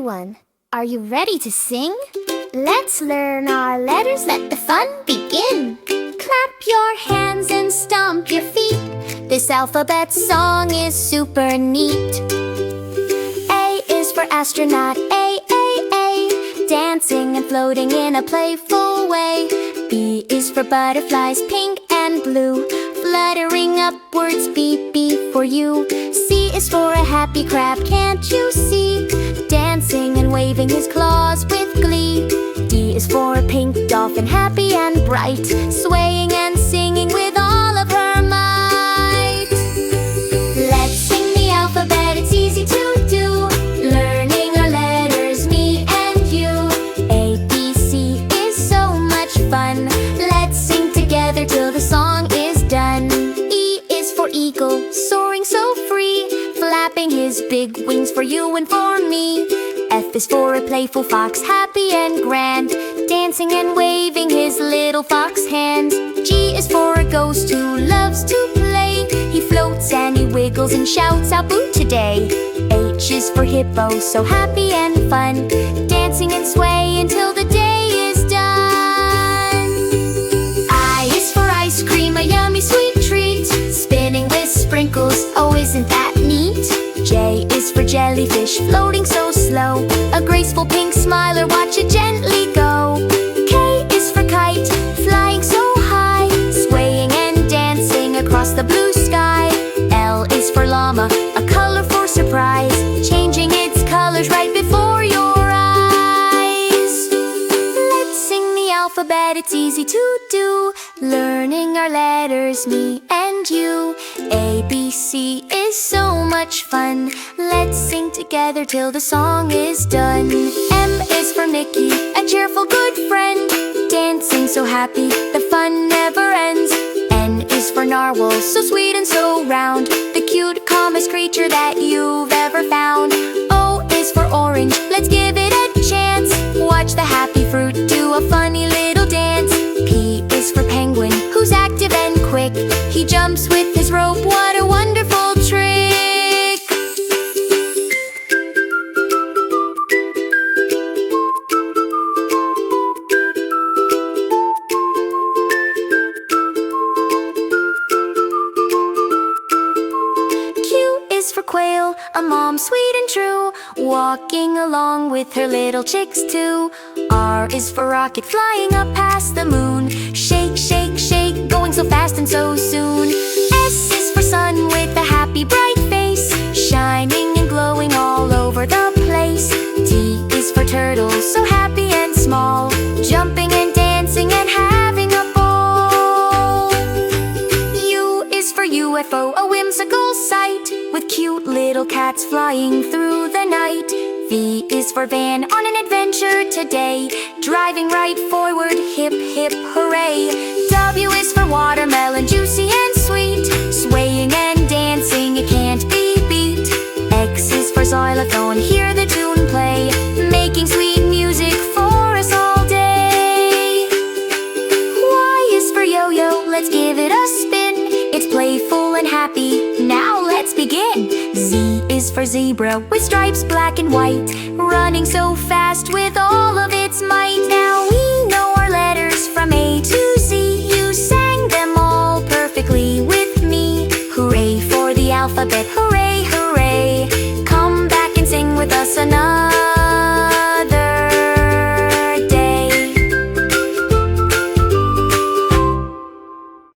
everyone! Are you ready to sing? Let's learn our letters, let the fun begin! Clap your hands and stomp your feet. This alphabet song is super neat. A is for astronaut, A, dancing and floating in a playful way. B is for butterflies, pink and blue, fluttering upwards, B, B for you. C is for a happy crab, can't you see? Dancing and waving his claws with glee. D is for a pink dolphin, happy and bright, swaying and singing with all of her might. Let's sing the alphabet, it's easy to do. Learning our letters, me and you. A, B, C is so much fun. Let's sing together till the song is done. E is for eagle, soaring so free, flapping his big wings for you and for me. F is for a playful fox, happy and grand, dancing and waving his little fox hands. G is for a ghost who loves to play. He floats and he wiggles and shouts out boo today. H is for hippo, so happy and fun, dancing and sway until the day is done. I is for ice cream, a yummy sweet treat, spinning with sprinkles, oh isn't that neat? J is for jellyfish, floating so slow, a graceful pink smiler, watch it gently go. K is for kite, flying so high, swaying and dancing across the blue sky. L is for llama, a color for surprise, changing its colors right before your eyes. Let's sing the alphabet, it's easy to do. Learning our letters, me and you. A, B, C is so much fun. Let's sing together till the song is done. M is for Mickey, a cheerful good friend, dancing so happy, the fun never ends. N is for Narwhal, so sweet and so round, the cute, calmest creature that you've ever found. O is for orange, let's give it a chance, watch the happy fruit do a funny little dance. P is for penguin, who's active and quick, he jumps with his rope, what a wonderful trick! Q is for quail, a mom sweet and true, walking along with her little chicks too. R is for rocket, flying up past the moon, shake, shake, shake, going so fast and so soon. S is for sun with a happy bright face, shining and glowing all over the place. T is for turtle, so happy and small, jumping and dancing and having a ball. U is for UFO, a whimsical sight, with cute little cats flying through the night. V is for van, on an adventure today, driving right forward, hip hip hooray. W is for watermelon, juicy and sweet, swaying and dancing, it can't be beat. X is for xylophone, hear the tune play, making sweet music for us all day. Y is for yo-yo, let's give it a spin, it's playful and happy, now let's begin. Z is for zebra, with stripes black and white, running so fast with all of its might.